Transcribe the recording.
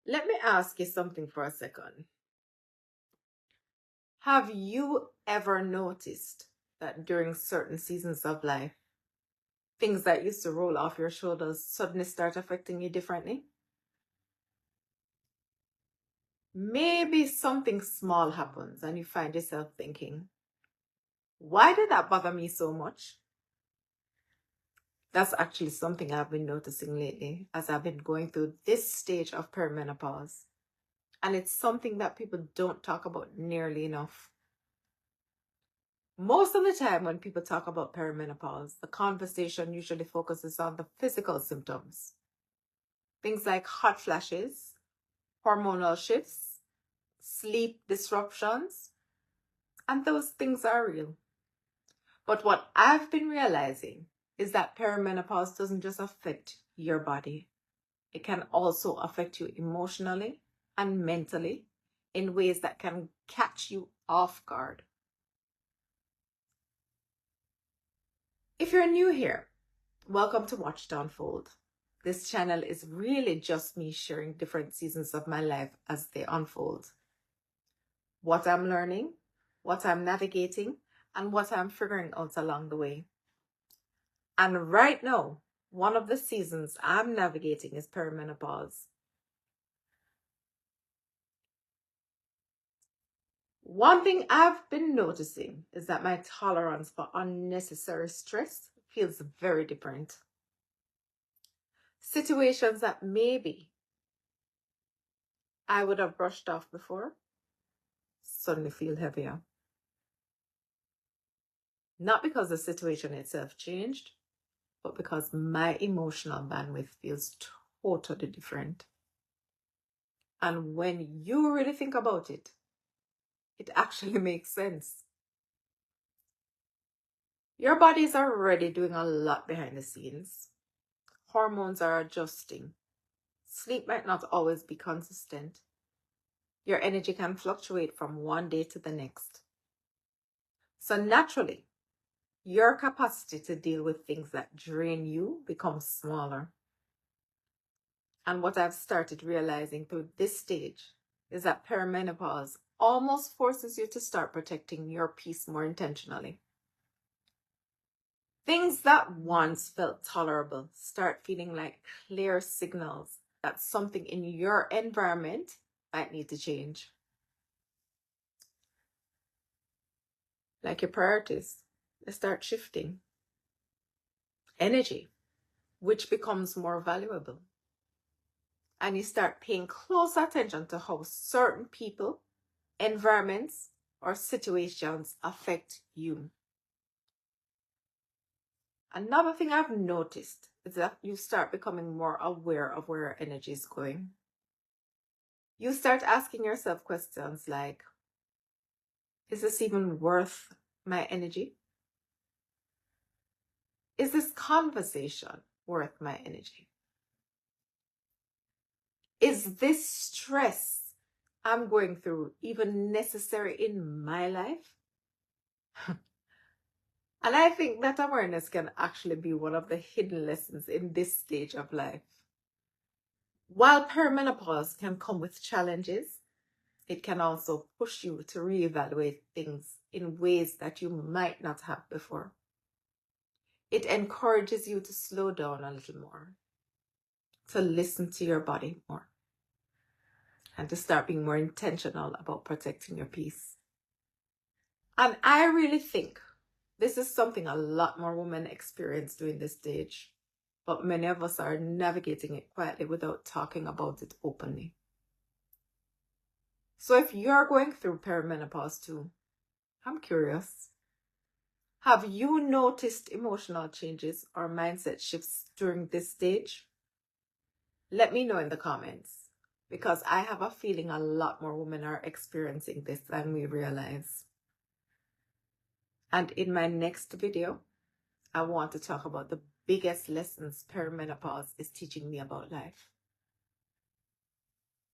Let me ask you something for a second. Have you ever noticed that during certain seasons of life, things that used to roll off your shoulders suddenly start affecting you differently? Maybe something small happens and you find yourself thinking, why did that bother me so much? That's actually something I've been noticing lately as I've been going through this stage of perimenopause. And it's something that people don't talk about nearly enough. Most of the time, when people talk about perimenopause, the conversation usually focuses on the physical symptoms. Things like hot flashes, hormonal shifts, sleep disruptions, and those things are real. But what I've been realizing is that perimenopause doesn't just affect your body, it can also affect you emotionally and mentally in ways that can catch you off guard. If you're new here, welcome to Watch It Unfold. This channel is really just me sharing different seasons of my life as they unfold. What I'm learning, what I'm navigating, and what I'm figuring out along the way. And right now, one of the seasons I'm navigating is perimenopause. One thing I've been noticing is that my tolerance for unnecessary stress feels very different. Situations that maybe I would have brushed off before suddenly feel heavier. Not because the situation itself changed, but because my emotional bandwidth feels totally different. And when you really think about it, it actually makes sense. Your body is already doing a lot behind the scenes. Hormones are adjusting. Sleep might not always be consistent. Your energy can fluctuate from one day to the next. So naturally, your capacity to deal with things that drain you becomes smaller. And what I've started realizing through this stage is that perimenopause almost forces you to start protecting your peace more intentionally. Things that once felt tolerable start feeling like clear signals that something in your environment might need to change. Like your priorities, they start shifting. Energy, which becomes more valuable. And you start paying close attention to how certain people, environments, or situations affect you. Another thing I've noticed is that you start becoming more aware of where your energy is going. You start asking yourself questions like, is this even worth my energy? Is this conversation worth my energy? Is this stress I'm going through even necessary in my life? And I think that awareness can actually be one of the hidden lessons in this stage of life. While perimenopause can come with challenges, it can also push you to reevaluate things in ways that you might not have before. It encourages you to slow down a little more, to listen to your body more, and to start being more intentional about protecting your peace. And I really think this is something a lot more women experience during this stage, but many of us are navigating it quietly without talking about it openly. So if you're going through perimenopause too, I'm curious. Have you noticed emotional changes or mindset shifts during this stage? Let me know in the comments, because I have a feeling a lot more women are experiencing this than we realize. And in my next video, I want to talk about the biggest lessons perimenopause is teaching me about life.